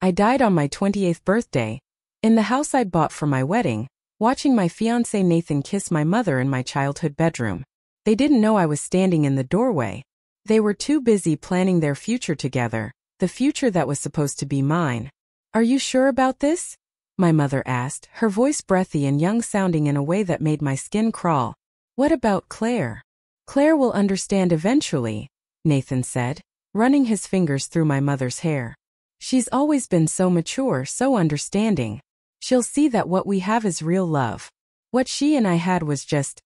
I died on my 28th birthday, in the house I'd bought for my wedding, watching my fiancé Nathan kiss my mother in my childhood bedroom. They didn't know I was standing in the doorway. They were too busy planning their future together, the future that was supposed to be mine. Are you sure about this? My mother asked, her voice breathy and young-sounding in a way that made my skin crawl. What about Claire? Claire will understand eventually, Nathan said, running his fingers through my mother's hair. She's always been so mature, so understanding. She'll see that what we have is real love. What she and I had was just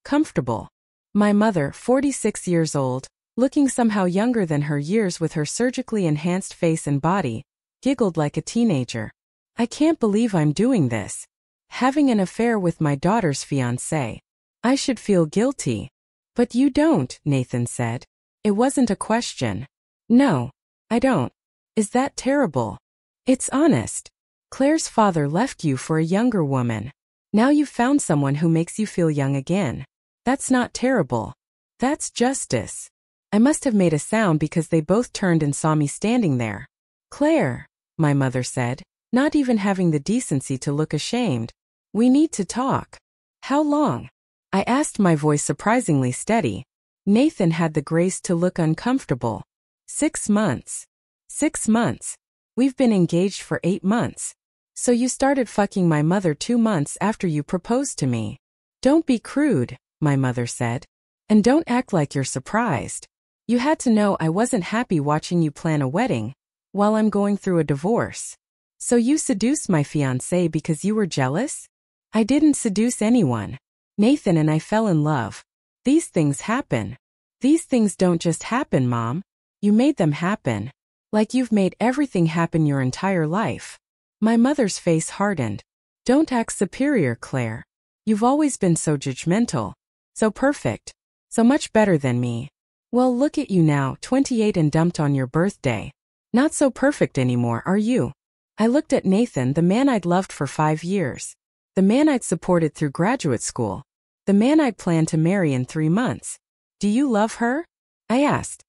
comfortable. My mother, 46 years old, looking somehow younger than her years with her surgically enhanced face and body, giggled like a teenager. I can't believe I'm doing this. Having an affair with my daughter's fiancé. I should feel guilty. But you don't, Nathan said. It wasn't a question. No, I don't. Is that terrible? It's honest. Claire's father left you for a younger woman. Now you've found someone who makes you feel young again. That's not terrible. That's justice. I must have made a sound because they both turned and saw me standing there. Claire, my mother said, not even having the decency to look ashamed. We need to talk. How long? I asked, my voice surprisingly steady. Nathan had the grace to look uncomfortable. 6 months. 6 months. We've been engaged for 8 months. So you started fucking my mother 2 months after you proposed to me. Don't be crude, my mother said. And don't act like you're surprised. You had to know I wasn't happy watching you plan a wedding while I'm going through a divorce. So you seduced my fiancé because you were jealous? I didn't seduce anyone. Nathan and I fell in love. These things happen. These things don't just happen, Mom. You made them happen. Like you've made everything happen your entire life. My mother's face hardened. Don't act superior, Claire. You've always been so judgmental. So perfect. So much better than me. Well, look at you now, 28 and dumped on your birthday. Not so perfect anymore, are you? I looked at Nathan, the man I'd loved for 5 years. The man I'd supported through graduate school. The man I'd planned to marry in 3 months. Do you love her? I asked.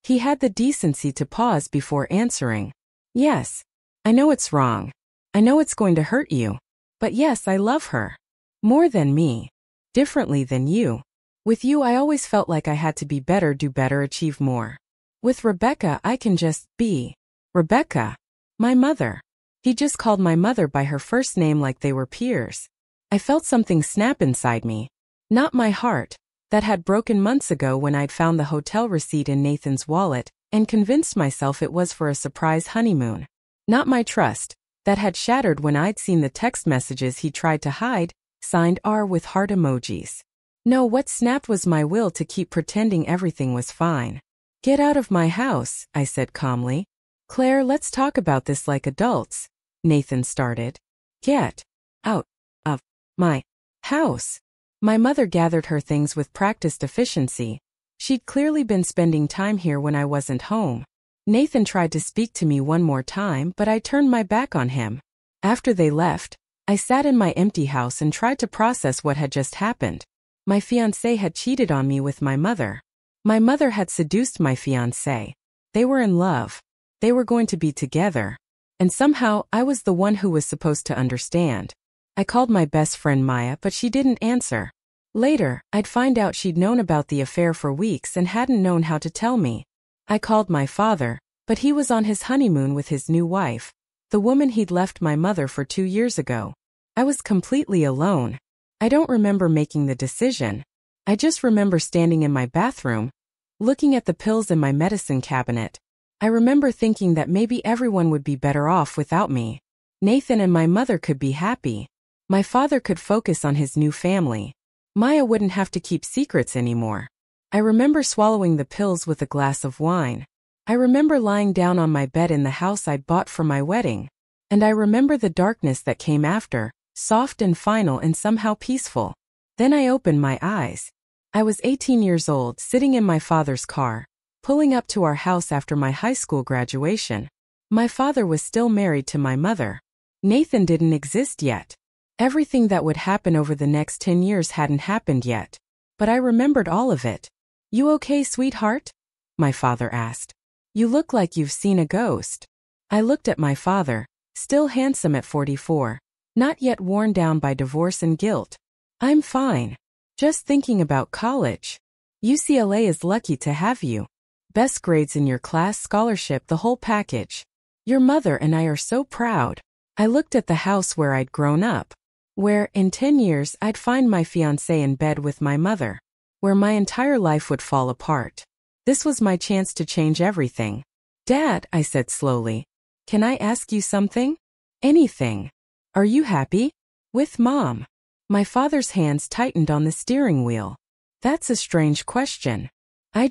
He had the decency to pause before answering. Yes. I know it's wrong. I know it's going to hurt you. But yes, I love her. More than me. Differently than you. With you, I always felt like I had to be better, do better, achieve more. With Rebecca, I can just be. Rebecca. My mother. He just called my mother by her first name like they were peers. I felt something snap inside me. Not my heart, that had broken months ago when I'd found the hotel receipt in Nathan's wallet and convinced myself it was for a surprise honeymoon. Not my trust, that had shattered when I'd seen the text messages he tried to hide, signed R with heart emojis. No, what snapped was my will to keep pretending everything was fine. Get out of my house, I said calmly. Claire, let's talk about this like adults, Nathan started. Get out of my house. My mother gathered her things with practiced efficiency. She'd clearly been spending time here when I wasn't home. Nathan tried to speak to me one more time, but I turned my back on him. After they left, I sat in my empty house and tried to process what had just happened. My fiancé had cheated on me with my mother. My mother had seduced my fiancé. They were in love. They were going to be together. And somehow, I was the one who was supposed to understand. I called my best friend Maya, but she didn't answer. Later, I'd find out she'd known about the affair for weeks and hadn't known how to tell me. I called my father, but he was on his honeymoon with his new wife, the woman he'd left my mother for 2 years ago. I was completely alone. I don't remember making the decision. I just remember standing in my bathroom, looking at the pills in my medicine cabinet. I remember thinking that maybe everyone would be better off without me. Nathan and my mother could be happy. My father could focus on his new family. Maya wouldn't have to keep secrets anymore. I remember swallowing the pills with a glass of wine. I remember lying down on my bed in the house I'd bought for my wedding. And I remember the darkness that came after, soft and final and somehow peaceful. Then I opened my eyes. I was 18 years old, sitting in my father's car, pulling up to our house after my high school graduation. My father was still married to my mother. Nathan didn't exist yet. Everything that would happen over the next 10 years hadn't happened yet. But I remembered all of it. You okay, sweetheart? My father asked. You look like you've seen a ghost. I looked at my father, still handsome at 44, not yet worn down by divorce and guilt. I'm fine. Just thinking about college. UCLA is lucky to have you. Best grades in your class, scholarship, the whole package. Your mother and I are so proud. I looked at the house where I'd grown up, where, in 10 years, I'd find my fiancé in bed with my mother, where my entire life would fall apart. This was my chance to change everything. Dad, I said slowly, can I ask you something? Anything. Are you happy? With Mom? My father's hands tightened on the steering wheel. That's a strange question. I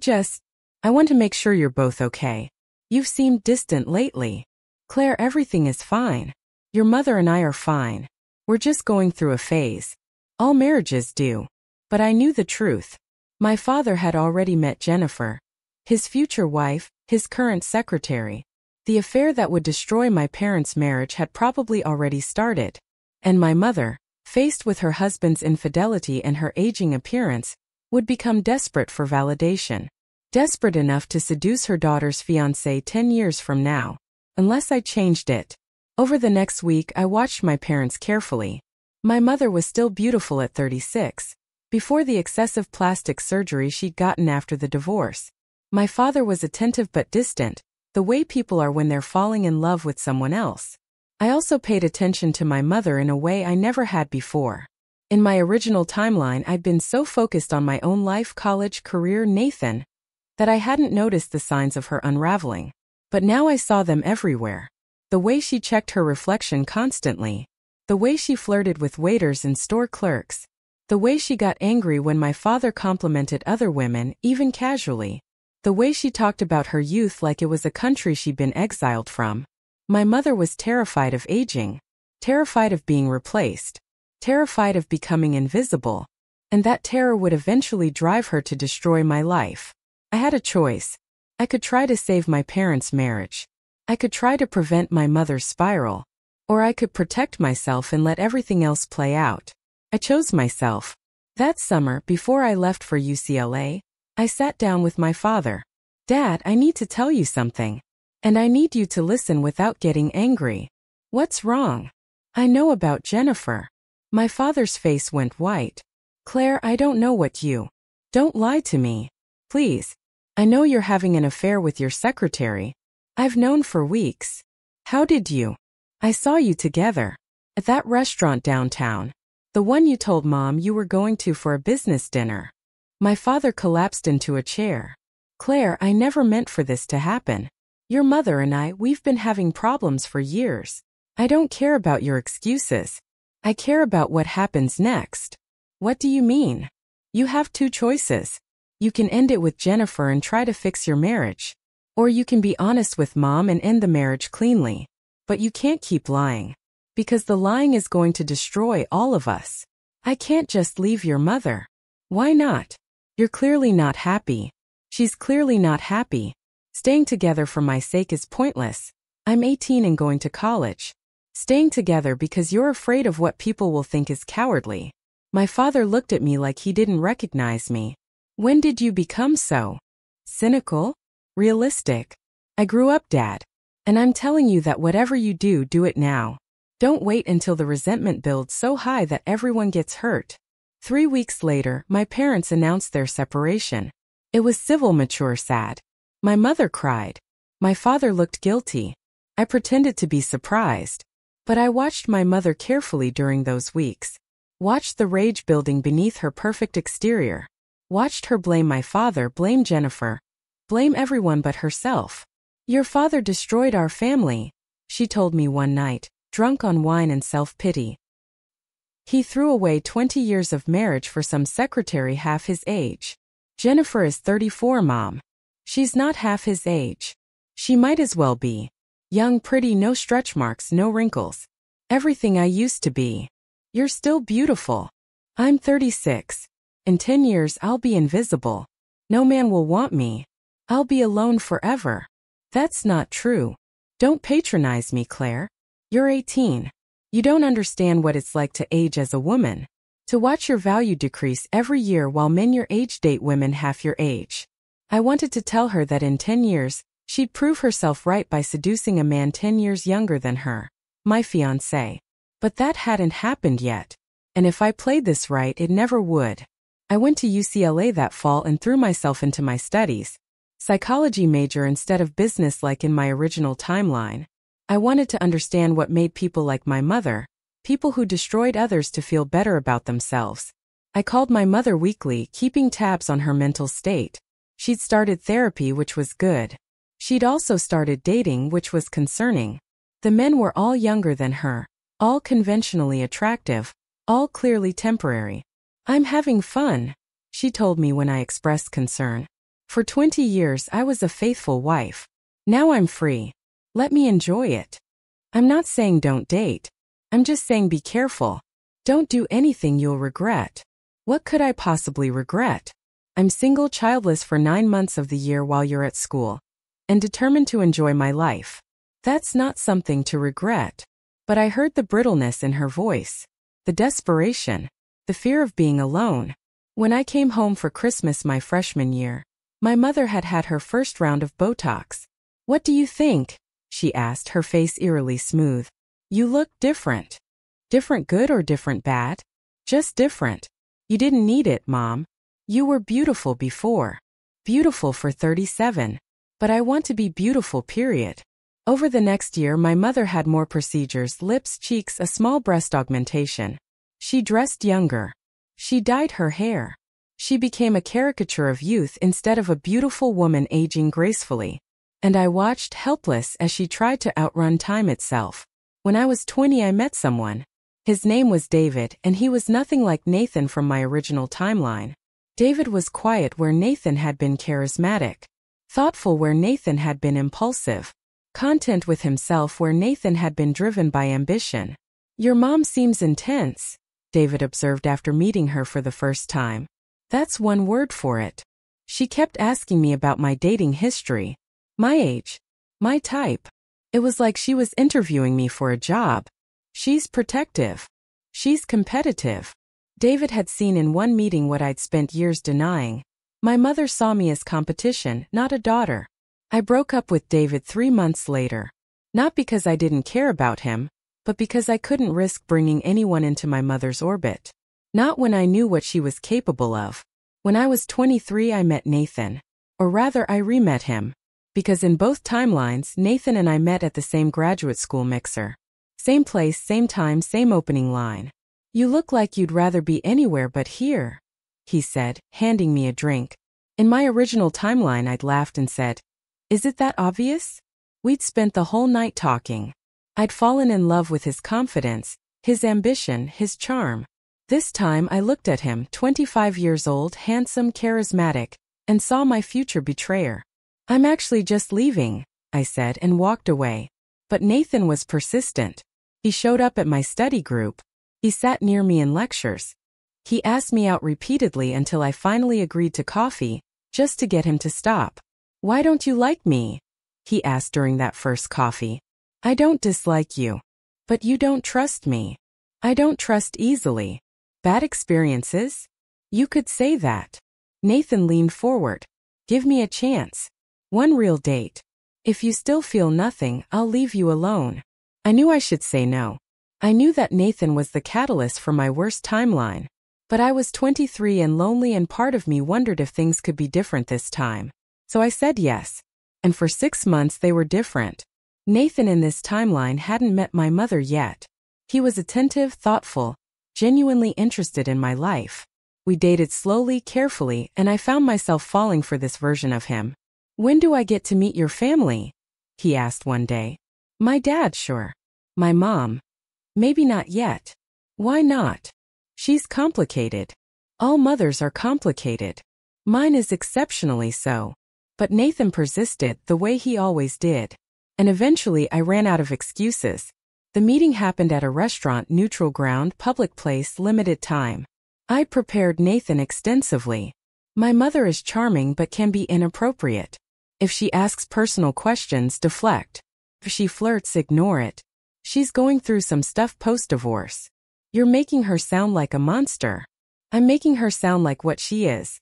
want to make sure you're both okay. You've seemed distant lately. Claire, everything is fine. Your mother and I are fine. We're just going through a phase. All marriages do. But I knew the truth. My father had already met Jennifer, his future wife, his current secretary. The affair that would destroy my parents' marriage had probably already started. And my mother, faced with her husband's infidelity and her aging appearance, would become desperate for validation. Desperate enough to seduce her daughter's fiancé 10 years from now. Unless I changed it. Over the next week, I watched my parents carefully. My mother was still beautiful at 36, before the excessive plastic surgery she'd gotten after the divorce. My father was attentive but distant, the way people are when they're falling in love with someone else. I also paid attention to my mother in a way I never had before. In my original timeline, I'd been so focused on my own life, college, career, Nathan, that I hadn't noticed the signs of her unraveling. But now I saw them everywhere. The way she checked her reflection constantly. The way she flirted with waiters and store clerks. The way she got angry when my father complimented other women, even casually. The way she talked about her youth like it was a country she'd been exiled from. My mother was terrified of aging. Terrified of being replaced. Terrified of becoming invisible. And that terror would eventually drive her to destroy my life. I had a choice. I could try to save my parents' marriage. I could try to prevent my mother's spiral. Or I could protect myself and let everything else play out. I chose myself. That summer, before I left for UCLA, I sat down with my father. Dad, I need to tell you something. And I need you to listen without getting angry. What's wrong? I know about Jennifer. My father's face went white. Claire, I don't know what you. Don't lie to me. Please. I know you're having an affair with your secretary. I've known for weeks. How did you? I saw you together. At that restaurant downtown. The one you told Mom you were going to for a business dinner. My father collapsed into a chair. Claire, I never meant for this to happen. Your mother and I, we've been having problems for years. I don't care about your excuses. I care about what happens next. What do you mean? You have two choices. You can end it with Jennifer and try to fix your marriage. Or you can be honest with Mom and end the marriage cleanly. But you can't keep lying. Because the lying is going to destroy all of us. I can't just leave your mother. Why not? You're clearly not happy. She's clearly not happy. Staying together for my sake is pointless. I'm 18 and going to college. Staying together because you're afraid of what people will think is cowardly. My father looked at me like he didn't recognize me. When did you become so cynical? Realistic? I grew up, Dad. And I'm telling you that whatever you do, do it now. Don't wait until the resentment builds so high that everyone gets hurt. 3 weeks later, my parents announced their separation. It was civil, mature, sad. My mother cried. My father looked guilty. I pretended to be surprised. But I watched my mother carefully during those weeks. Watched the rage building beneath her perfect exterior. Watched her blame my father, blame Jennifer. Blame everyone but herself. Your father destroyed our family, she told me one night, drunk on wine and self-pity. He threw away 20 years of marriage for some secretary half his age. Jennifer is 34, Mom. She's not half his age. She might as well be. Young, pretty, no stretch marks, no wrinkles. Everything I used to be. You're still beautiful. I'm 36. In 10 years I'll be invisible. No man will want me. I'll be alone forever. That's not true. Don't patronize me, Claire. You're 18. You don't understand what it's like to age as a woman. To watch your value decrease every year while men your age date women half your age. I wanted to tell her that in 10 years, She'd prove herself right by seducing a man 10 years younger than her, my fiancé. But that hadn't happened yet. And if I played this right, it never would. I went to UCLA that fall and threw myself into my studies. Psychology major instead of business like in my original timeline. I wanted to understand what made people like my mother, people who destroyed others to feel better about themselves. I called my mother weekly, keeping tabs on her mental state. She'd started therapy, which was good. She'd also started dating, which was concerning. The men were all younger than her, all conventionally attractive, all clearly temporary. "I'm having fun," she told me when I expressed concern. "For 20 years I was a faithful wife. Now I'm free. Let me enjoy it." I'm not saying don't date. I'm just saying be careful. Don't do anything you'll regret. What could I possibly regret? I'm single, childless for 9 months of the year while you're at school, and determined to enjoy my life. That's not something to regret. But I heard the brittleness in her voice, the desperation, the fear of being alone. When I came home for Christmas my freshman year, my mother had had her first round of Botox. "What do you think?" she asked, her face eerily smooth. "You look different." "Different good or different bad?" "Just different. You didn't need it, Mom. You were beautiful before. Beautiful for 37. But I want to be beautiful, period." Over the next year my mother had more procedures, lips, cheeks, a small breast augmentation. She dressed younger. She dyed her hair. She became a caricature of youth instead of a beautiful woman aging gracefully. And I watched helpless as she tried to outrun time itself. When I was 20 I met someone. His name was David, and he was nothing like Nathan from my original timeline. David was quiet where Nathan had been charismatic. Thoughtful where Nathan had been impulsive. Content with himself where Nathan had been driven by ambition. "Your mom seems intense," David observed after meeting her for the first time. "That's one word for it. She kept asking me about my dating history, my age, my type. It was like she was interviewing me for a job. She's protective. She's competitive." David had seen in one meeting what I'd spent years denying. My mother saw me as competition, not a daughter. I broke up with David 3 months later. Not because I didn't care about him, but because I couldn't risk bringing anyone into my mother's orbit. Not when I knew what she was capable of. When I was 23 I met Nathan. Or rather I re-met him. Because in both timelines Nathan and I met at the same graduate school mixer. Same place, same time, same opening line. "You look like you'd rather be anywhere but here," he said, handing me a drink. In my original timeline I'd laughed and said, "Is it that obvious?" We'd spent the whole night talking. I'd fallen in love with his confidence, his ambition, his charm. This time I looked at him, 25 years old, handsome, charismatic, and saw my future betrayer. "I'm actually just leaving," I said and walked away. But Nathan was persistent. He showed up at my study group. He sat near me in lectures. He asked me out repeatedly until I finally agreed to coffee, just to get him to stop. "Why don't you like me?" he asked during that first coffee. "I don't dislike you. But you don't trust me." "I don't trust easily." "Bad experiences?" "You could say that." Nathan leaned forward. "Give me a chance. One real date. If you still feel nothing, I'll leave you alone." I knew I should say no. I knew that Nathan was the catalyst for my worst timeline. But I was 23 and lonely, and part of me wondered if things could be different this time. So I said yes. And for 6 months they were different. Nathan in this timeline hadn't met my mother yet. He was attentive, thoughtful, genuinely interested in my life. We dated slowly, carefully, and I found myself falling for this version of him. "When do I get to meet your family?" he asked one day. "My dad, sure. My mom. Maybe not yet." "Why not?" "She's complicated." "All mothers are complicated. Mine is exceptionally so." But Nathan persisted, the way he always did. And eventually I ran out of excuses. The meeting happened at a restaurant, neutral ground, public place, limited time. I prepared Nathan extensively. My mother is charming but can be inappropriate. If she asks personal questions, deflect. If she flirts, ignore it. She's going through some stuff post-divorce. You're making her sound like a monster. I'm making her sound like what she is.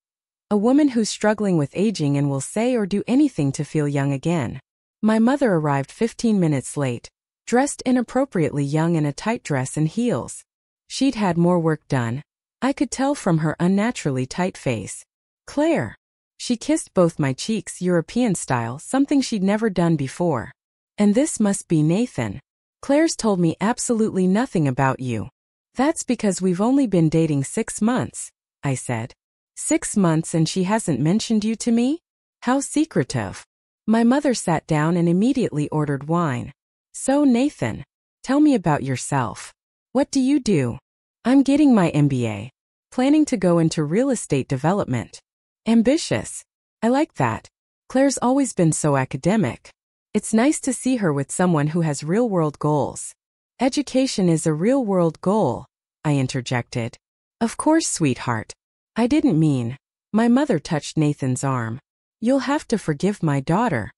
A woman who's struggling with aging and will say or do anything to feel young again. My mother arrived 15 minutes late, dressed inappropriately young in a tight dress and heels. She'd had more work done. I could tell from her unnaturally tight face. Claire. She kissed both my cheeks European style, something she'd never done before. And this must be Nathan. Claire's told me absolutely nothing about you. That's because we've only been dating 6 months, I said. 6 months and she hasn't mentioned you to me? How secretive. My mother sat down and immediately ordered wine. So Nathan, tell me about yourself. What do you do? I'm getting my MBA. Planning to go into real estate development. Ambitious. I like that. Claire's always been so academic. It's nice to see her with someone who has real-world goals. Education is a real-world goal, I interjected. Of course, sweetheart. I didn't mean. My mother touched Nathan's arm. You'll have to forgive my daughter.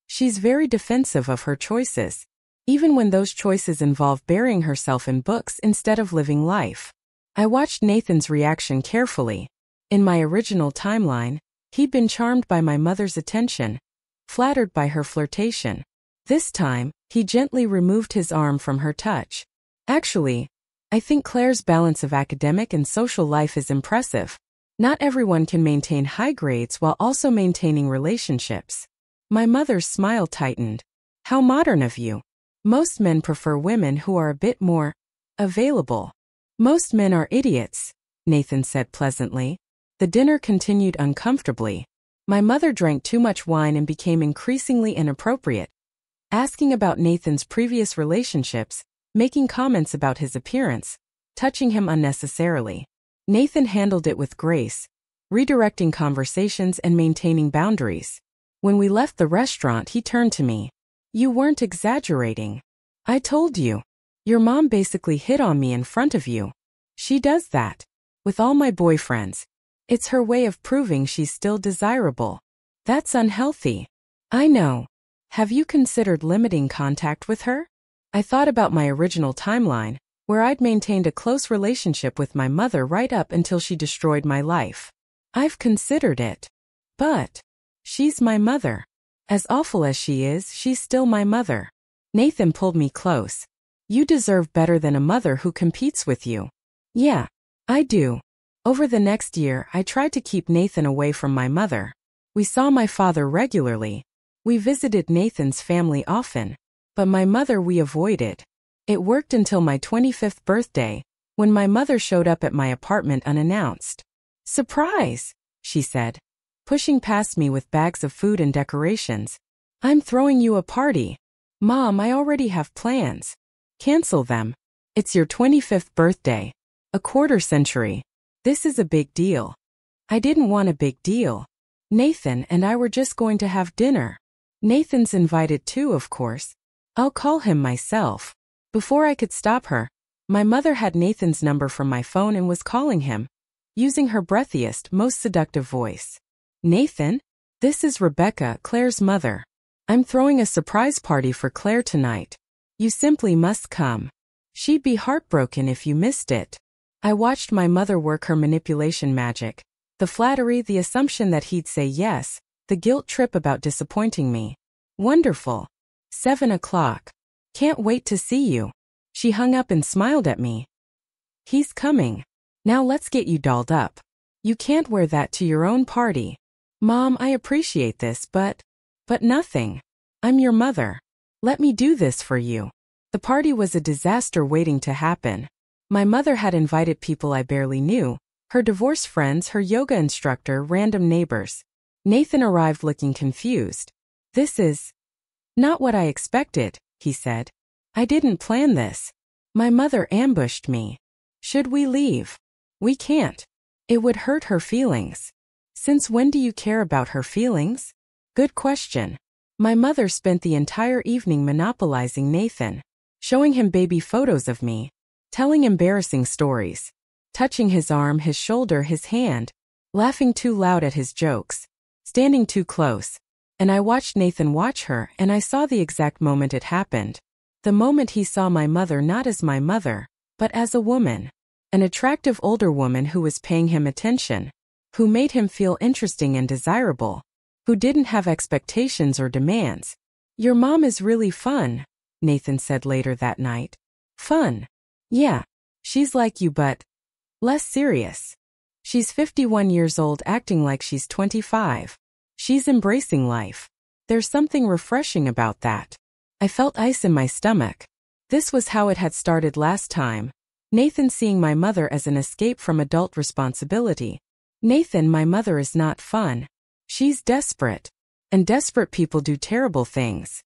She's very defensive of her choices, even when those choices involve burying herself in books instead of living life. I watched Nathan's reaction carefully. In my original timeline, he'd been charmed by my mother's attention, flattered by her flirtation. This time, he gently removed his arm from her touch. Actually, I think Claire's balance of academic and social life is impressive. Not everyone can maintain high grades while also maintaining relationships. My mother's smile tightened. How modern of you. Most men prefer women who are a bit more available. Most men are idiots, Nathan said pleasantly. The dinner continued uncomfortably. My mother drank too much wine and became increasingly inappropriate, asking about Nathan's previous relationships, making comments about his appearance, touching him unnecessarily. Nathan handled it with grace, redirecting conversations and maintaining boundaries. When we left the restaurant, he turned to me. You weren't exaggerating. I told you. Your mom basically hit on me in front of you. She does that. With all my boyfriends. It's her way of proving she's still desirable. That's unhealthy. I know. Have you considered limiting contact with her? I thought about my original timeline, where I'd maintained a close relationship with my mother right up until she destroyed my life. I've considered it. But she's my mother. As awful as she is, she's still my mother. Nathan pulled me close. You deserve better than a mother who competes with you. Yeah, I do. Over the next year, I tried to keep Nathan away from my mother. We saw my father regularly. We visited Nathan's family often. But my mother we avoided. It worked until my 25th birthday, when my mother showed up at my apartment unannounced. Surprise, she said, pushing past me with bags of food and decorations. I'm throwing you a party. Mom, I already have plans. Cancel them. It's your 25th birthday. A quarter century. This is a big deal. I didn't want a big deal. Nathan and I were just going to have dinner. Nathan's invited too, of course. I'll call him myself. Before I could stop her, my mother had Nathan's number from my phone and was calling him, using her breathiest, most seductive voice. Nathan? This is Rebecca, Claire's mother. I'm throwing a surprise party for Claire tonight. You simply must come. She'd be heartbroken if you missed it. I watched my mother work her manipulation magic. The flattery, the assumption that he'd say yes, the guilt trip about disappointing me. Wonderful. 7 o'clock. Can't wait to see you. She hung up and smiled at me. He's coming. Now let's get you dolled up. You can't wear that to your own party. Mom, I appreciate this, but nothing. I'm your mother. Let me do this for you. The party was a disaster waiting to happen. My mother had invited people I barely knew, her divorced friends, her yoga instructor, random neighbors. Nathan arrived looking confused. This is not what I expected, he said. I didn't plan this. My mother ambushed me. Should we leave? We can't. It would hurt her feelings. Since when do you care about her feelings? Good question. My mother spent the entire evening monopolizing Nathan, showing him baby photos of me, telling embarrassing stories, touching his arm, his shoulder, his hand, laughing too loud at his jokes, standing too close. And I watched Nathan watch her, and I saw the exact moment it happened. The moment he saw my mother not as my mother, but as a woman. An attractive older woman who was paying him attention. who made him feel interesting and desirable, who didn't have expectations or demands. Your mom is really fun, Nathan said later that night. Fun? Yeah. She's like you but less serious. She's 51 years old acting like she's 25. She's embracing life. There's something refreshing about that. I felt ice in my stomach. This was how it had started last time. Nathan seeing my mother as an escape from adult responsibility. Nathan, my mother is not fun. She's desperate. And desperate people do terrible things.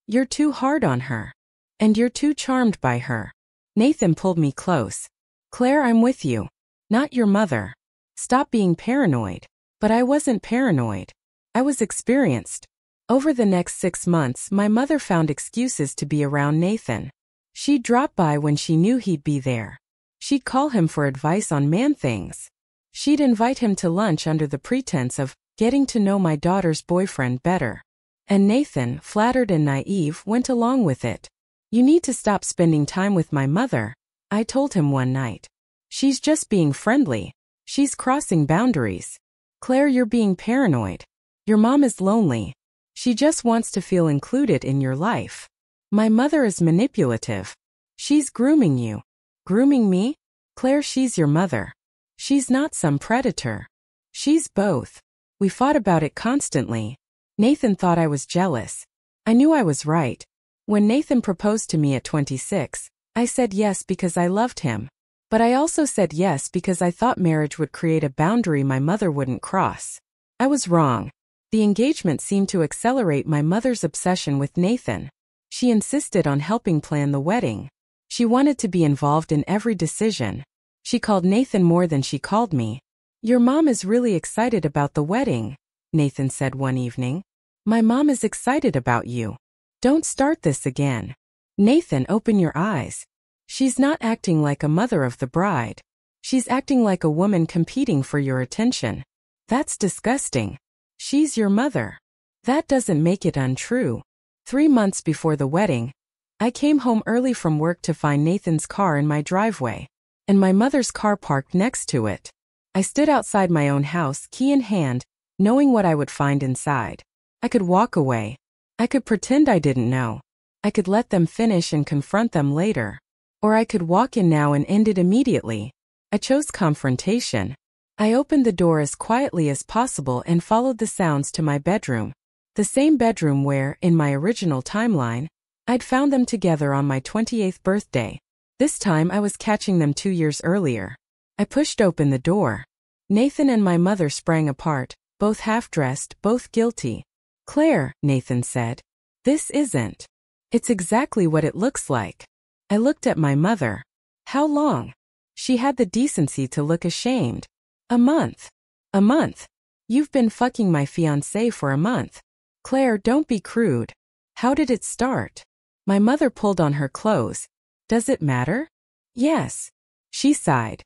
You're too hard on her. And you're too charmed by her. Nathan pulled me close. Claire, I'm with you. Not your mother. Stop being paranoid. But I wasn't paranoid. I was experienced. Over the next 6 months, my mother found excuses to be around Nathan. She'd drop by when she knew he'd be there. She'd call him for advice on man things. She'd invite him to lunch under the pretense of getting to know my daughter's boyfriend better. And Nathan, flattered and naive, went along with it. You need to stop spending time with my mother, I told him one night. She's just being friendly. She's crossing boundaries. Claire, you're being paranoid. Your mom is lonely. She just wants to feel included in your life. My mother is manipulative. She's grooming you. Grooming me? Claire, she's your mother. She's not some predator. She's both. We fought about it constantly. Nathan thought I was jealous. I knew I was right. When Nathan proposed to me at 26, I said yes because I loved him. But I also said yes because I thought marriage would create a boundary my mother wouldn't cross. I was wrong. The engagement seemed to accelerate my mother's obsession with Nathan. She insisted on helping plan the wedding. She wanted to be involved in every decision. She called Nathan more than she called me. Your mom is really excited about the wedding, Nathan said one evening. My mom is excited about you. Don't start this again. Nathan, open your eyes. She's not acting like a mother of the bride. She's acting like a woman competing for your attention. That's disgusting. She's your mother. That doesn't make it untrue. 3 months before the wedding, I came home early from work to find Nathan's car in my driveway, and my mother's car parked next to it. I stood outside my own house, key in hand, knowing what I would find inside. I could walk away. I could pretend I didn't know. I could let them finish and confront them later. Or I could walk in now and end it immediately. I chose confrontation. I opened the door as quietly as possible and followed the sounds to my bedroom. The same bedroom where, in my original timeline, I'd found them together on my 28th birthday. This time I was catching them 2 years earlier. I pushed open the door. Nathan and my mother sprang apart, both half-dressed, both guilty. Claire, Nathan said. This isn't. It's exactly what it looks like. I looked at my mother. How long? She had the decency to look ashamed. A month. A month. You've been fucking my fiancé for a month. Claire, don't be crude. How did it start? My mother pulled on her clothes. Does it matter? Yes. She sighed.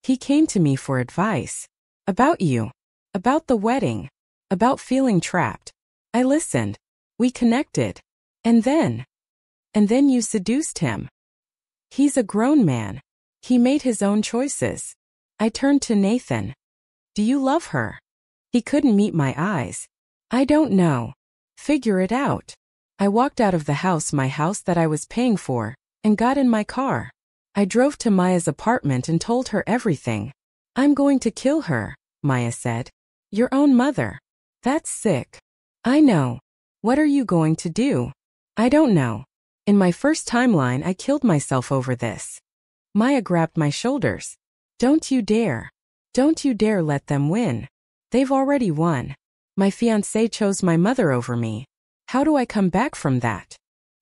He came to me for advice. About you. About the wedding. About feeling trapped. I listened. We connected. And then you seduced him. He's a grown man. He made his own choices. I turned to Nathan. Do you love her? He couldn't meet my eyes. I don't know. Figure it out. I walked out of the house, my house that I was paying for, and got in my car. I drove to Maya's apartment and told her everything. I'm going to kill her, Maya said. Your own mother. That's sick. I know. What are you going to do? I don't know. In my first timeline, I killed myself over this. Maya grabbed my shoulders. Don't you dare. Don't you dare let them win. They've already won. My fiancé chose my mother over me. How do I come back from that?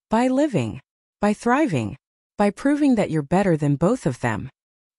By living. By thriving. By proving that you're better than both of them.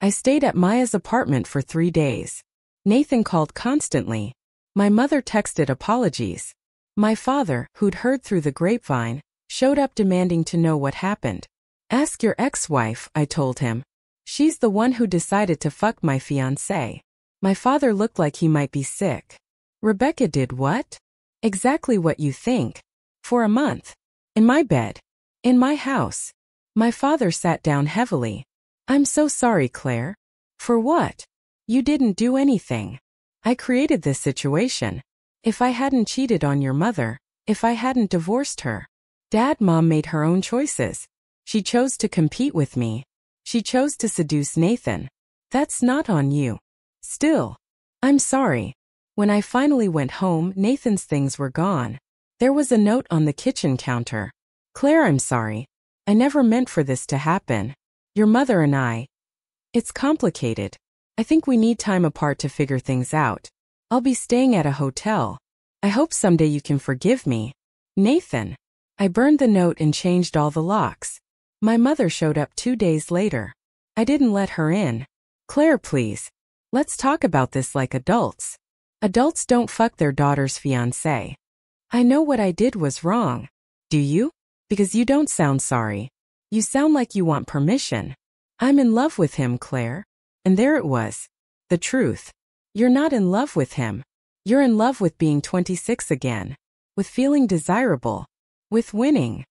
I stayed at Maya's apartment for 3 days. Nathan called constantly. My mother texted apologies. My father, who'd heard through the grapevine, showed up demanding to know what happened. Ask your ex-wife, I told him. She's the one who decided to fuck my fiancé. My father looked like he might be sick. Rebecca did what? Exactly what you think. For a month. In my bed. In my house. My father sat down heavily. I'm so sorry, Claire. For what? You didn't do anything. I created this situation. If I hadn't cheated on your mother, if I hadn't divorced her. Dad, Mom made her own choices. She chose to compete with me. She chose to seduce Nathan. That's not on you. Still, I'm sorry. When I finally went home, Nathan's things were gone. There was a note on the kitchen counter. Claire, I'm sorry. I never meant for this to happen. Your mother and I. It's complicated. I think we need time apart to figure things out. I'll be staying at a hotel. I hope someday you can forgive me. Nathan. I burned the note and changed all the locks. My mother showed up 2 days later. I didn't let her in. Claire, please. Let's talk about this like adults. Adults don't fuck their daughter's fiancé. I know what I did was wrong. Do you? Because you don't sound sorry. You sound like you want permission. I'm in love with him, Claire. And there it was. The truth. You're not in love with him. You're in love with being 26 again. With feeling desirable. With winning.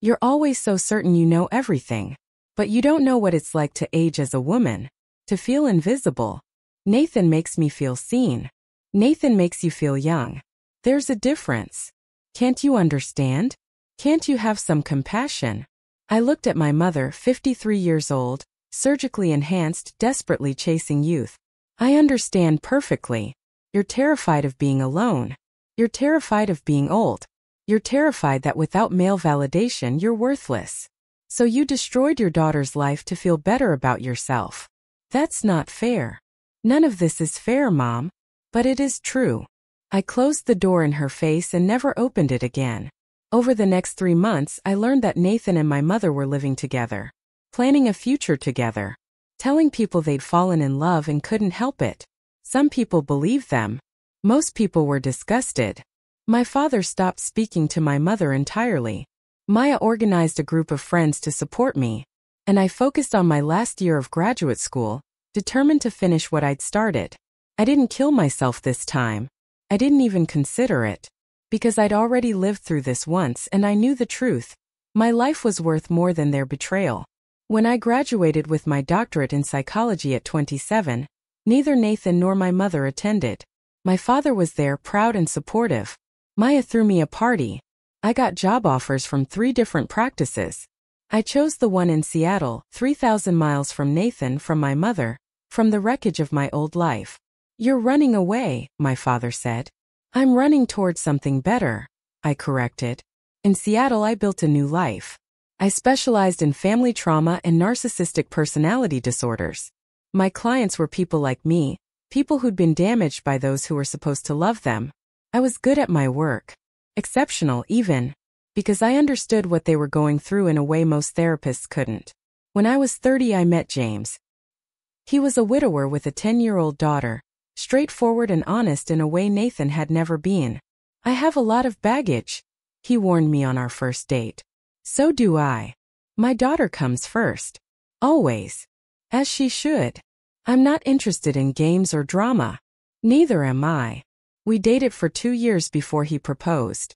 You're always so certain you know everything. But you don't know what it's like to age as a woman. To feel invisible. Nathan makes me feel seen. Nathan makes you feel young. There's a difference. Can't you understand? Can't you have some compassion? I looked at my mother, 53 years old, surgically enhanced, desperately chasing youth. I understand perfectly. You're terrified of being alone. You're terrified of being old. You're terrified that without male validation you're worthless. So you destroyed your daughter's life to feel better about yourself. That's not fair. None of this is fair, Mom. But it is true. I closed the door in her face and never opened it again. Over the next 3 months, I learned that Nathan and my mother were living together. Planning a future together. Telling people they'd fallen in love and couldn't help it. Some people believed them. Most people were disgusted. My father stopped speaking to my mother entirely. Maya organized a group of friends to support me. And I focused on my last year of graduate school, determined to finish what I'd started. I didn't kill myself this time. I didn't even consider it. Because I'd already lived through this once and I knew the truth. My life was worth more than their betrayal. When I graduated with my doctorate in psychology at 27, neither Nathan nor my mother attended. My father was there, proud and supportive. Maya threw me a party. I got job offers from 3 different practices. I chose the one in Seattle, 3,000 miles from Nathan, from my mother, from the wreckage of my old life. You're running away, my father said. I'm running towards something better, I corrected. In Seattle I built a new life. I specialized in family trauma and narcissistic personality disorders. My clients were people like me, people who'd been damaged by those who were supposed to love them. I was good at my work. Exceptional even. Because I understood what they were going through in a way most therapists couldn't. When I was 30 I met James. He was a widower with a 10-year-old daughter, straightforward and honest in a way Nathan had never been. I have a lot of baggage, he warned me on our first date. So do I. My daughter comes first. Always. As she should. I'm not interested in games or drama. Neither am I. We dated for 2 years before he proposed.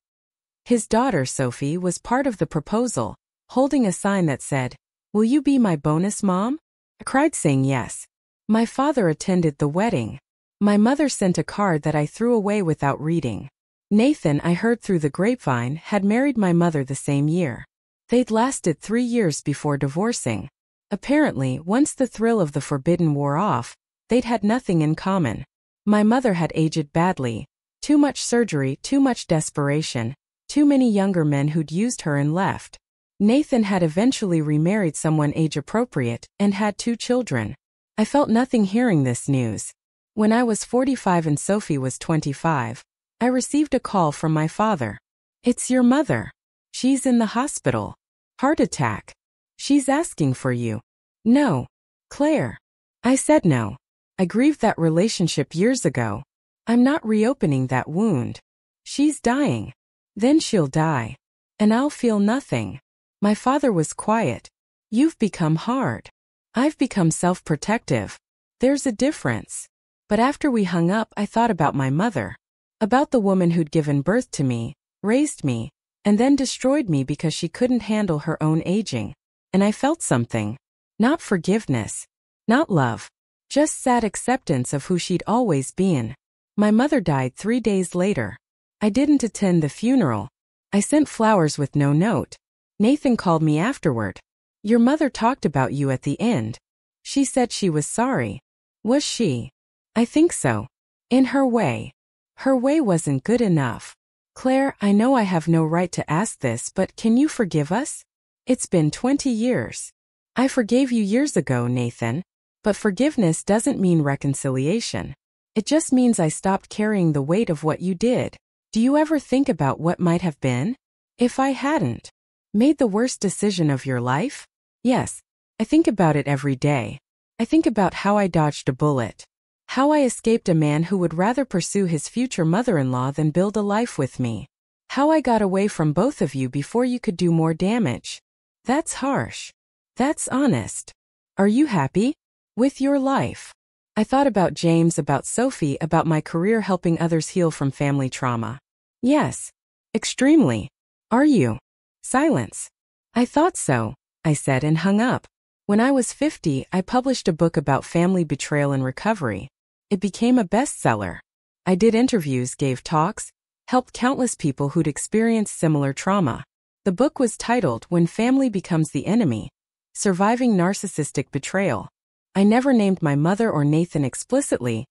His daughter, Sophie, was part of the proposal, holding a sign that said, "Will you be my bonus mom?" I cried, saying yes. My father attended the wedding. My mother sent a card that I threw away without reading. Nathan, I heard through the grapevine, had married my mother the same year. They'd lasted 3 years before divorcing. Apparently, once the thrill of the forbidden wore off, they'd had nothing in common. My mother had aged badly. Too much surgery, too much desperation, too many younger men who'd used her and left. Nathan had eventually remarried someone age-appropriate and had 2 children. I felt nothing hearing this news. When I was 45 and Sophie was 25, I received a call from my father. "It's your mother. She's in the hospital. Heart attack. She's asking for you." "No, Claire." I said no. I grieved that relationship years ago. I'm not reopening that wound. She's dying. Then she'll die. And I'll feel nothing. My father was quiet. "You've become hard. I've become self-protective. There's a difference." But after we hung up, I thought about my mother. About the woman who'd given birth to me, raised me, and then destroyed me because she couldn't handle her own aging. And I felt something. Not forgiveness. Not love. Just sad acceptance of who she'd always been. My mother died 3 days later. I didn't attend the funeral. I sent flowers with no note. Nathan called me afterward. Your mother talked about you at the end. She said she was sorry. Was she? I think so. In her way. Her way wasn't good enough. Claire, I know I have no right to ask this, but can you forgive us? It's been 20 years. I forgave you years ago, Nathan. But forgiveness doesn't mean reconciliation. It just means I stopped carrying the weight of what you did. Do you ever think about what might have been? If I hadn't made the worst decision of your life? Yes, I think about it every day. I think about how I dodged a bullet. How I escaped a man who would rather pursue his future mother-in-law than build a life with me. How I got away from both of you before you could do more damage. That's harsh. That's honest. Are you happy with your life? I thought about James, about Sophie, about my career helping others heal from family trauma. Yes. Extremely. Are you? Silence. I thought so, I said and hung up. When I was 50, I published a book about family betrayal and recovery. It became a bestseller. I did interviews, gave talks, helped countless people who'd experienced similar trauma. The book was titled When Family Becomes the Enemy: Surviving Narcissistic Betrayal. I never named my mother or Nathan explicitly,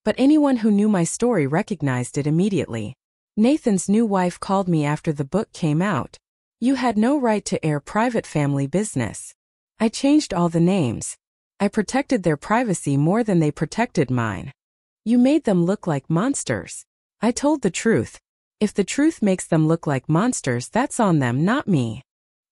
but anyone who knew my story recognized it immediately. Nathan's new wife called me after the book came out. You had no right to air private family business. I changed all the names. I protected their privacy more than they protected mine. You made them look like monsters. I told the truth. If the truth makes them look like monsters, that's on them, not me.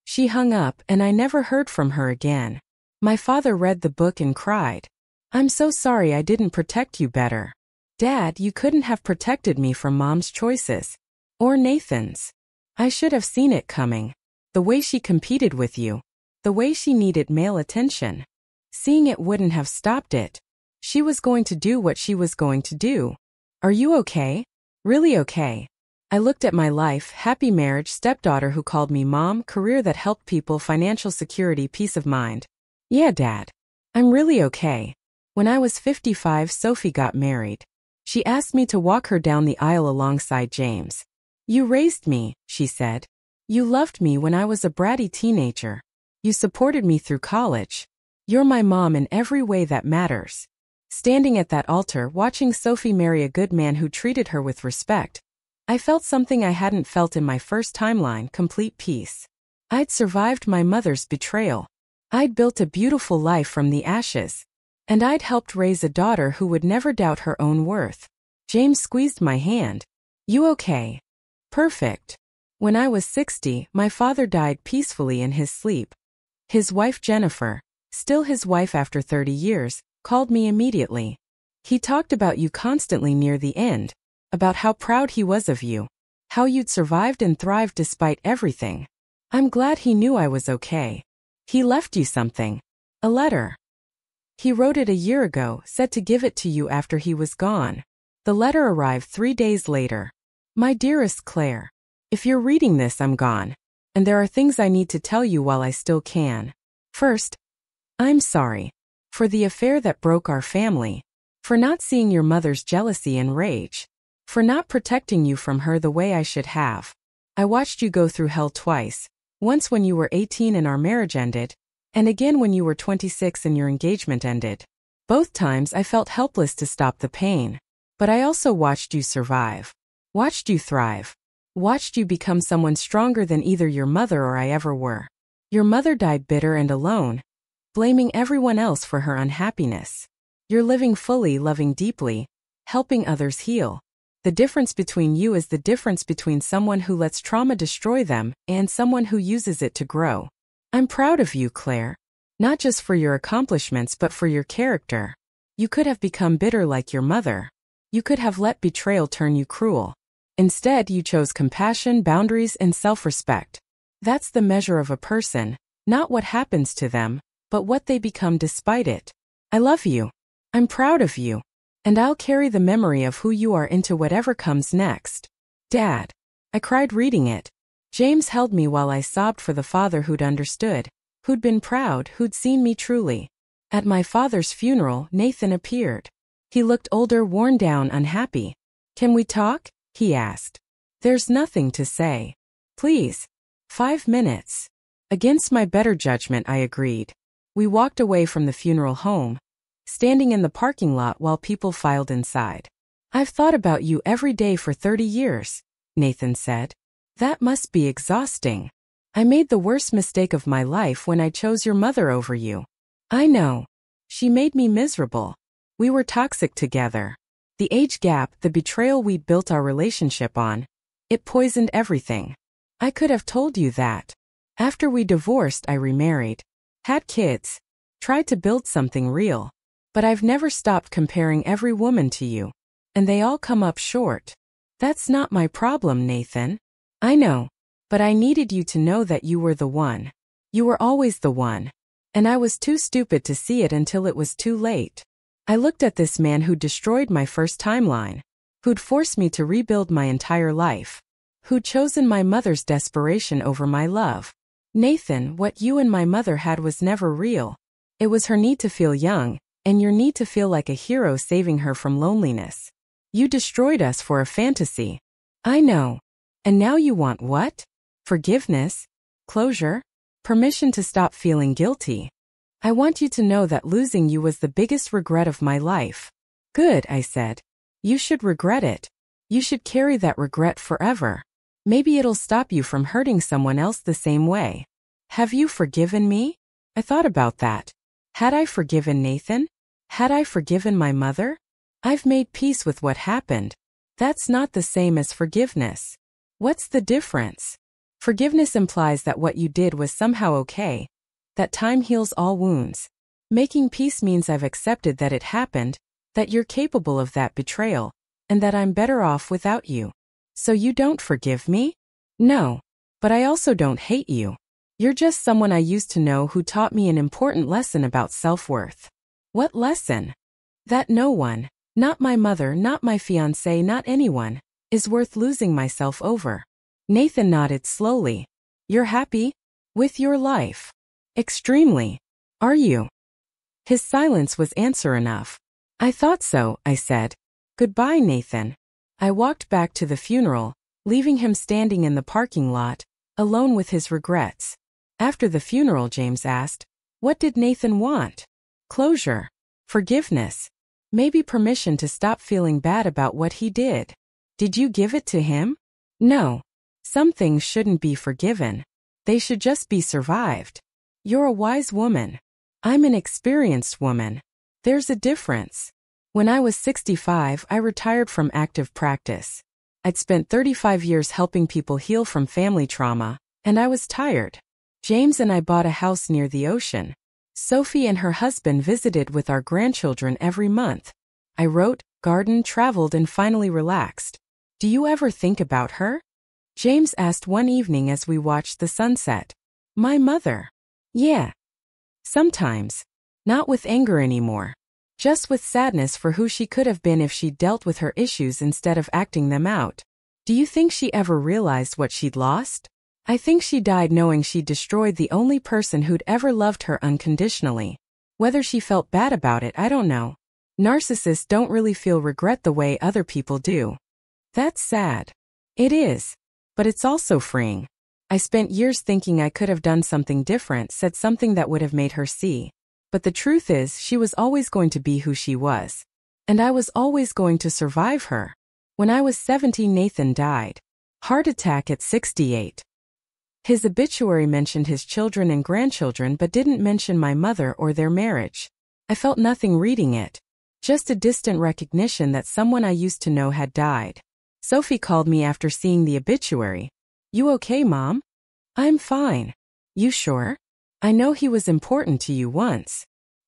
She hung up and I never heard from her again. My father read the book and cried. I'm so sorry I didn't protect you better. Dad, you couldn't have protected me from Mom's choices. Or Nathan's. I should have seen it coming. The way she competed with you. The way she needed male attention. Seeing it wouldn't have stopped it. She was going to do what she was going to do. Are you okay? Really okay? I looked at my life, happy marriage, stepdaughter who called me mom, career that helped people, financial security, peace of mind. Yeah, Dad. I'm really okay. When I was 55, Sophie got married. She asked me to walk her down the aisle alongside James. You raised me, she said. You loved me when I was a bratty teenager. You supported me through college. You're my mom in every way that matters. Standing at that altar, watching Sophie marry a good man who treated her with respect, I felt something I hadn't felt in my first timeline: complete peace. I'd survived my mother's betrayal. I'd built a beautiful life from the ashes. And I'd helped raise a daughter who would never doubt her own worth. James squeezed my hand. You okay? Perfect. When I was 60, my father died peacefully in his sleep. His wife Jennifer, still his wife after 30 years, called me immediately. He talked about you constantly near the end, about how proud he was of you, how you'd survived and thrived despite everything. I'm glad he knew I was okay. He left you something. A letter. He wrote it a year ago, said to give it to you after he was gone. The letter arrived 3 days later. My dearest Claire, if you're reading this, I'm gone. And there are things I need to tell you while I still can. First, I'm sorry for the affair that broke our family, for not seeing your mother's jealousy and rage, for not protecting you from her the way I should have. I watched you go through hell twice, once when you were 18 and our marriage ended, and again when you were 26 and your engagement ended. Both times I felt helpless to stop the pain. But I also watched you survive, watched you thrive, watched you become someone stronger than either your mother or I ever were. Your mother died bitter and alone, blaming everyone else for her unhappiness. You're living fully, loving deeply, helping others heal. The difference between you is the difference between someone who lets trauma destroy them and someone who uses it to grow. I'm proud of you, Claire. Not just for your accomplishments but for your character. You could have become bitter like your mother. You could have let betrayal turn you cruel. Instead, you chose compassion, boundaries, and self-respect. That's the measure of a person, not what happens to them, but what they become despite it. I love you. I'm proud of you. And I'll carry the memory of who you are into whatever comes next. Dad. I cried reading it. James held me while I sobbed for the father who'd understood, who'd been proud, who'd seen me truly. At my father's funeral, Nathan appeared. He looked older, worn down, unhappy. Can we talk? He asked. There's nothing to say. Please. 5 minutes. Against my better judgment, I agreed. We walked away from the funeral home, standing in the parking lot while people filed inside. I've thought about you every day for 30 years, Nathan said. That must be exhausting. I made the worst mistake of my life when I chose your mother over you. I know. She made me miserable. We were toxic together. The age gap, the betrayal we'd built our relationship on, it poisoned everything. I could have told you that. After we divorced, I remarried, had kids, tried to build something real. But I've never stopped comparing every woman to you. And they all come up short. That's not my problem, Nathan. I know. But I needed you to know that you were the one. You were always the one. And I was too stupid to see it until it was too late. I looked at this man who destroyed my first timeline, who'd forced me to rebuild my entire life, who'd chosen my mother's desperation over my love. Nathan, what you and my mother had was never real. It was her need to feel young, and your need to feel like a hero saving her from loneliness. You destroyed us for a fantasy. I know. And now you want what? Forgiveness? Closure? Permission to stop feeling guilty? I want you to know that losing you was the biggest regret of my life. Good, I said. You should regret it. You should carry that regret forever. Maybe it'll stop you from hurting someone else the same way. Have you forgiven me? I thought about that. Had I forgiven Nathan? Had I forgiven my mother? I've made peace with what happened. That's not the same as forgiveness. What's the difference? Forgiveness implies that what you did was somehow okay, that time heals all wounds. Making peace means I've accepted that it happened, that you're capable of that betrayal, and that I'm better off without you. So you don't forgive me? No. But I also don't hate you. You're just someone I used to know who taught me an important lesson about self-worth. What lesson? That no one, not my mother, not my fiancé, not anyone, is worth losing myself over. Nathan nodded slowly. You're happy? With your life? Extremely. Are you? His silence was answer enough. I thought so, I said. Goodbye, Nathan. I walked back to the funeral, leaving him standing in the parking lot, alone with his regrets. After the funeral, James asked, what did Nathan want? Closure. Forgiveness. Maybe permission to stop feeling bad about what he did. Did you give it to him? No. Some things shouldn't be forgiven. They should just be survived. You're a wise woman. I'm an experienced woman. There's a difference. When I was 65, I retired from active practice. I'd spent 35 years helping people heal from family trauma, and I was tired. James and I bought a house near the ocean. Sophie and her husband visited with our grandchildren every month. I wrote, gardened, traveled, and finally relaxed. Do you ever think about her? James asked one evening as we watched the sunset. My mother. Yeah. Sometimes. Not with anger anymore. Just with sadness for who she could have been if she'd dealt with her issues instead of acting them out. Do you think she ever realized what she'd lost? I think she died knowing she'd destroyed the only person who'd ever loved her unconditionally. Whether she felt bad about it, I don't know. Narcissists don't really feel regret the way other people do. That's sad. It is. But it's also freeing. I spent years thinking I could have done something different, said something that would have made her see. But the truth is, she was always going to be who she was. And I was always going to survive her. When I was 17, Nathan died. Heart attack at 68. His obituary mentioned his children and grandchildren but didn't mention my mother or their marriage. I felt nothing reading it. Just a distant recognition that someone I used to know had died. Sophie called me after seeing the obituary. You okay, Mom? I'm fine. You sure? I know he was important to you once.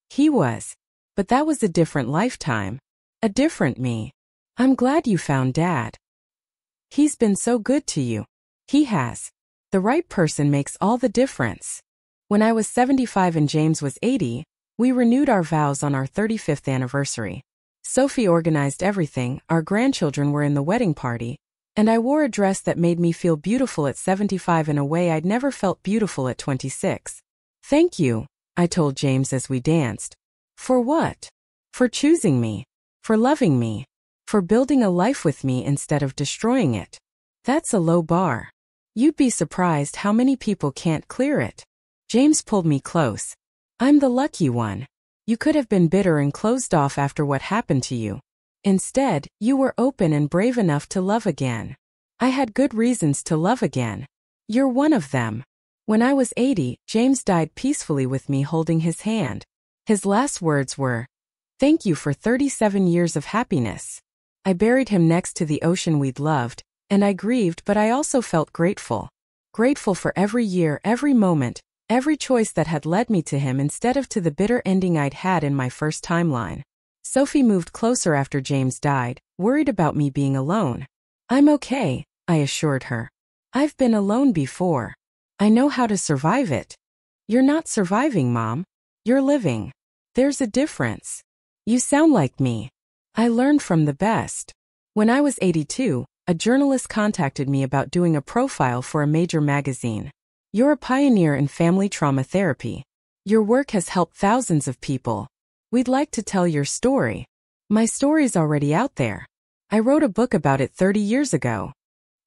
He was. But that was a different lifetime. A different me. I'm glad you found Dad. He's been so good to you. He has. The right person makes all the difference. When I was 75 and James was 80, we renewed our vows on our 35th anniversary. Sophie organized everything, our grandchildren were in the wedding party, and I wore a dress that made me feel beautiful at 75 in a way I'd never felt beautiful at 26. Thank you, I told James as we danced. For what? For choosing me. For loving me. For building a life with me instead of destroying it. That's a low bar. You'd be surprised how many people can't clear it. James pulled me close. I'm the lucky one. You could have been bitter and closed off after what happened to you. Instead, you were open and brave enough to love again. I had good reasons to love again. You're one of them. When I was 80, James died peacefully with me holding his hand. His last words were, "Thank you for 37 years of happiness." I buried him next to the ocean we'd loved, and I grieved, but I also felt grateful. Grateful for every year, every moment, every choice that had led me to him instead of to the bitter ending I'd had in my first timeline. Sophie moved closer after James died, worried about me being alone. I'm okay, I assured her. I've been alone before. I know how to survive it. You're not surviving, Mom. You're living. There's a difference. You sound like me. I learned from the best. When I was 82, a journalist contacted me about doing a profile for a major magazine. You're a pioneer in family trauma therapy. Your work has helped thousands of people. We'd like to tell your story. My story's already out there. I wrote a book about it 30 years ago.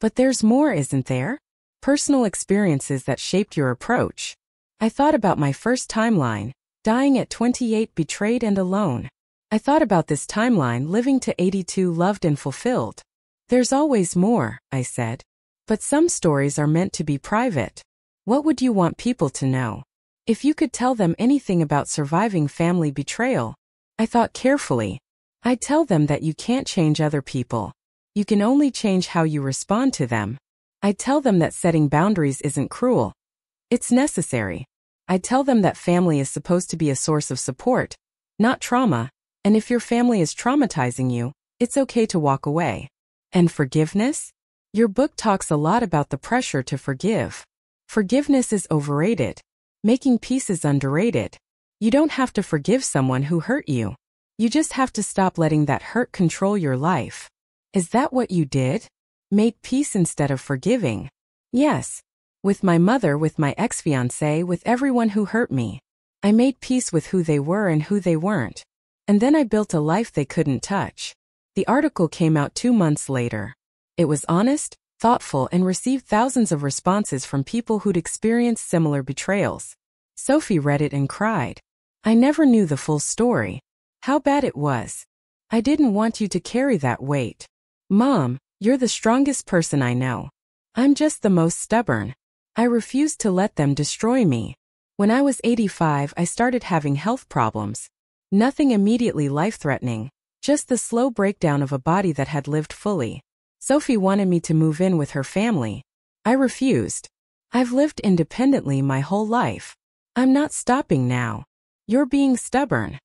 But there's more, isn't there? Personal experiences that shaped your approach. I thought about my first timeline, dying at 28 betrayed and alone. I thought about this timeline living to 82 loved and fulfilled. There's always more, I said. But some stories are meant to be private. What would you want people to know? If you could tell them anything about surviving family betrayal. I thought carefully. I'd tell them that you can't change other people. You can only change how you respond to them. I'd tell them that setting boundaries isn't cruel. It's necessary. I'd tell them that family is supposed to be a source of support, not trauma, and if your family is traumatizing you, it's okay to walk away. And forgiveness? Your book talks a lot about the pressure to forgive. Forgiveness is overrated. Making peace is underrated. You don't have to forgive someone who hurt you. You just have to stop letting that hurt control your life. Is that what you did? Made peace instead of forgiving? Yes. With my mother, with my ex-fiancé, with everyone who hurt me. I made peace with who they were and who they weren't. And then I built a life they couldn't touch. The article came out 2 months later. It was honest, thoughtful, and received thousands of responses from people who'd experienced similar betrayals. Sophie read it and cried. I never knew the full story. How bad it was. I didn't want you to carry that weight. Mom, you're the strongest person I know. I'm just the most stubborn. I refused to let them destroy me. When I was 85, I started having health problems. Nothing immediately life-threatening, just the slow breakdown of a body that had lived fully. Sophie wanted me to move in with her family. I refused. I've lived independently my whole life. I'm not stopping now. You're being stubborn.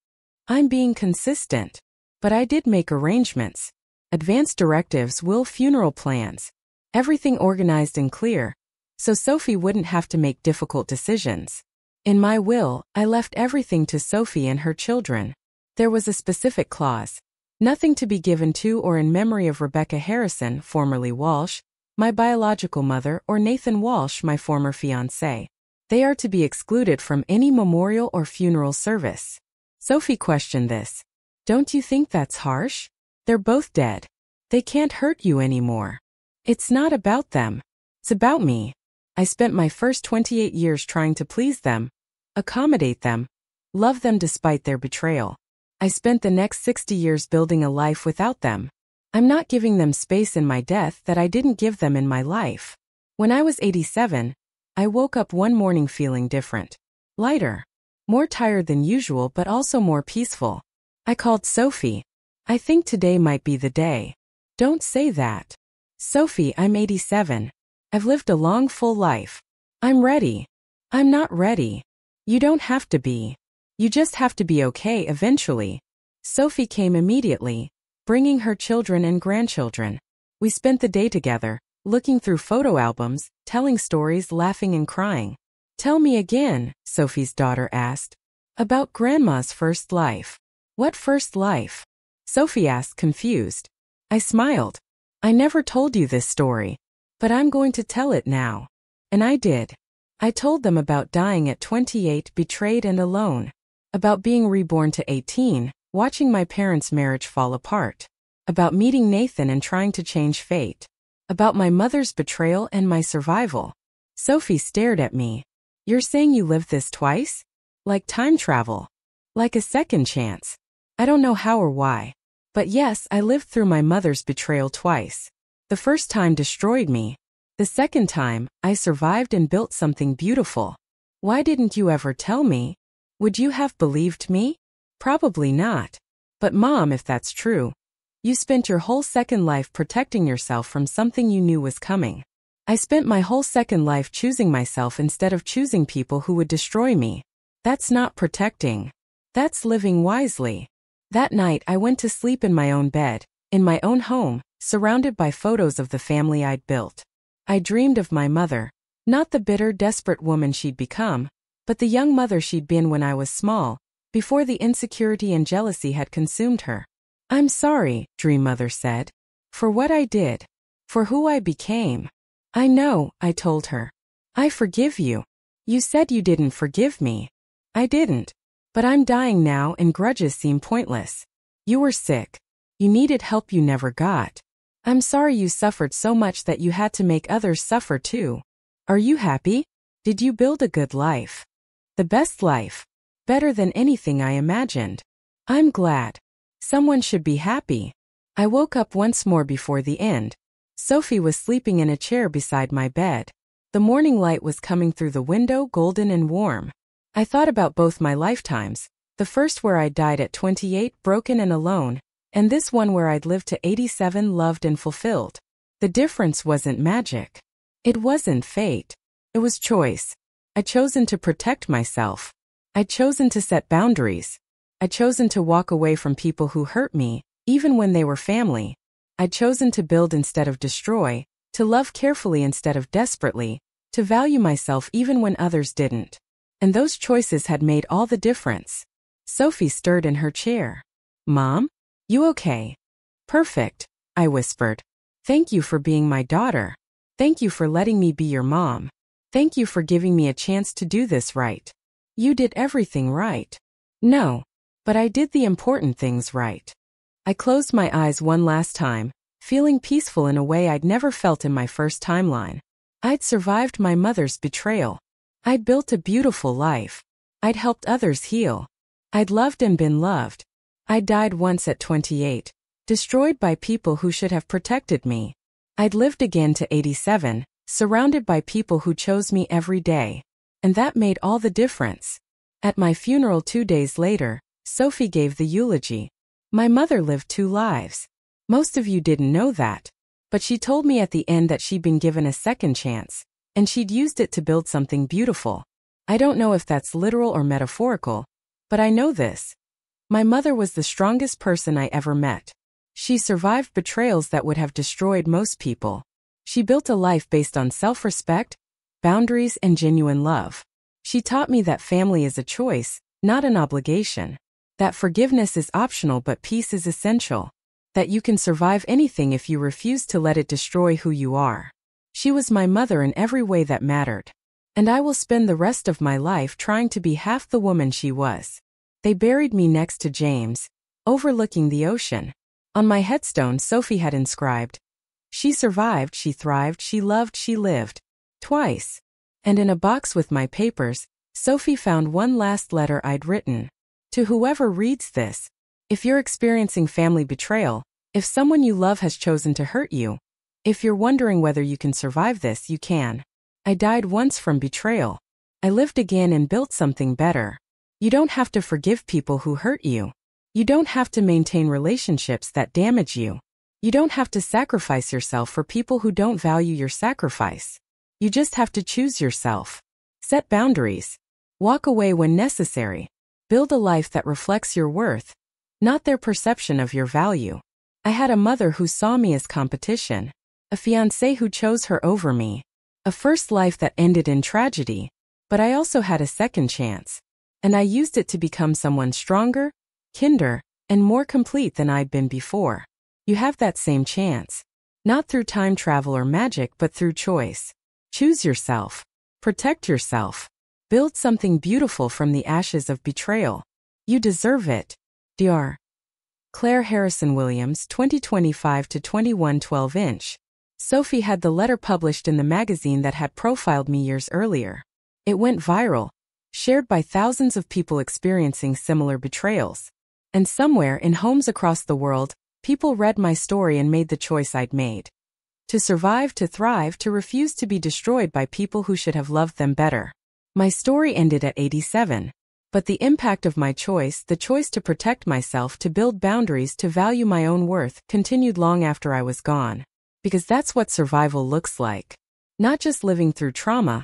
I'm being consistent. But I did make arrangements. Advanced directives, will funeral plans. Everything organized and clear, so Sophie wouldn't have to make difficult decisions. In my will, I left everything to Sophie and her children. There was a specific clause. Nothing to be given to or in memory of Rebecca Harrison, formerly Walsh, my biological mother, or Nathan Walsh, my former fiancé. They are to be excluded from any memorial or funeral service. Sophie questioned this. Don't you think that's harsh? They're both dead. They can't hurt you anymore. It's not about them. It's about me. I spent my first 28 years trying to please them, accommodate them, love them despite their betrayal. I spent the next 60 years building a life without them. I'm not giving them space in my death that I didn't give them in my life. When I was 87, I woke up one morning feeling different. Lighter. More tired than usual, but also more peaceful. I called Sophie. I think today might be the day. Don't say that. Sophie, I'm 87. I've lived a long, full life. I'm ready. I'm not ready. You don't have to be. You just have to be okay eventually. Sophie came immediately, bringing her children and grandchildren. We spent the day together, looking through photo albums, telling stories, laughing and crying. Tell me again, Sophie's daughter asked. About Grandma's first life. What first life? Sophie asked, confused. I smiled. I never told you this story. But I'm going to tell it now. And I did. I told them about dying at 28, betrayed and alone. About being reborn to 18, watching my parents' marriage fall apart. About meeting Nathan and trying to change fate. About my mother's betrayal and my survival. Sophie stared at me. You're saying you lived this twice? Like time travel? Like a second chance? I don't know how or why. But yes, I lived through my mother's betrayal twice. The first time destroyed me. The second time, I survived and built something beautiful. Why didn't you ever tell me? Would you have believed me? Probably not. But Mom, if that's true, you spent your whole second life protecting yourself from something you knew was coming. I spent my whole second life choosing myself instead of choosing people who would destroy me. That's not protecting. That's living wisely. That night I went to sleep in my own bed, in my own home, surrounded by photos of the family I'd built. I dreamed of my mother, not the bitter, desperate woman she'd become, but the young mother she'd been when I was small, before the insecurity and jealousy had consumed her. I'm sorry, Dream Mother said, for what I did, for who I became. I know, I told her. I forgive you. You said you didn't forgive me. I didn't. But I'm dying now and grudges seem pointless. You were sick. You needed help you never got. I'm sorry you suffered so much that you had to make others suffer too. Are you happy? Did you build a good life? The best life. Better than anything I imagined. I'm glad. Someone should be happy. I woke up once more before the end. Sophie was sleeping in a chair beside my bed. The morning light was coming through the window, golden and warm. I thought about both my lifetimes, the first where I died at 28, broken and alone, and this one where I'd lived to 87, loved and fulfilled. The difference wasn't magic. It wasn't fate. It was choice. I'd chosen to protect myself. I'd chosen to set boundaries. I'd chosen to walk away from people who hurt me, even when they were family. I'd chosen to build instead of destroy, to love carefully instead of desperately, to value myself even when others didn't. And those choices had made all the difference. Sophie stirred in her chair. Mom? You okay? Perfect, I whispered. Thank you for being my daughter. Thank you for letting me be your mom. Thank you for giving me a chance to do this right. You did everything right. No, but I did the important things right. I closed my eyes one last time, feeling peaceful in a way I'd never felt in my first timeline. I'd survived my mother's betrayal. I'd built a beautiful life. I'd helped others heal. I'd loved and been loved. I'd died once at 28, destroyed by people who should have protected me. I'd lived again to 87, surrounded by people who chose me every day. And that made all the difference. At my funeral 2 days later, Sophie gave the eulogy. My mother lived 2 lives. Most of you didn't know that. But she told me at the end that she'd been given a second chance, and she'd used it to build something beautiful. I don't know if that's literal or metaphorical, but I know this. My mother was the strongest person I ever met. She survived betrayals that would have destroyed most people. She built a life based on self-respect, boundaries, and genuine love. She taught me that family is a choice, not an obligation. That forgiveness is optional but peace is essential. That you can survive anything if you refuse to let it destroy who you are. She was my mother in every way that mattered. And I will spend the rest of my life trying to be half the woman she was. They buried me next to James, overlooking the ocean. On my headstone, Sophie had inscribed, "She survived, she thrived, she loved, she lived." Twice. And in a box with my papers, Sophie found one last letter I'd written. To whoever reads this, if you're experiencing family betrayal, if someone you love has chosen to hurt you, if you're wondering whether you can survive this, you can. I died once from betrayal. I lived again and built something better. You don't have to forgive people who hurt you. You don't have to maintain relationships that damage you. You don't have to sacrifice yourself for people who don't value your sacrifice. You just have to choose yourself. Set boundaries. Walk away when necessary. Build a life that reflects your worth, not their perception of your value. I had a mother who saw me as competition, a fiancé who chose her over me, a first life that ended in tragedy, but I also had a second chance, and I used it to become someone stronger, kinder, and more complete than I'd been before. You have that same chance, not through time travel or magic but through choice. Choose yourself. Protect yourself. Build something beautiful from the ashes of betrayal. You deserve it. Dr. Claire Harrison Williams, 2025 to 21 12-inch. Sophie had the letter published in the magazine that had profiled me years earlier. It went viral, shared by thousands of people experiencing similar betrayals. And somewhere in homes across the world, people read my story and made the choice I'd made. To survive, to thrive, to refuse to be destroyed by people who should have loved them better. My story ended at 87. But the impact of my choice, the choice to protect myself, to build boundaries, to value my own worth, continued long after I was gone. Because that's what survival looks like. Not just living through trauma,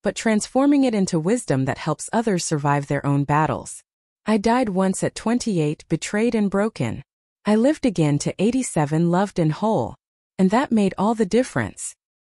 but transforming it into wisdom that helps others survive their own battles. I died once at 28, betrayed and broken. I lived again to 87, loved and whole. And that made all the difference.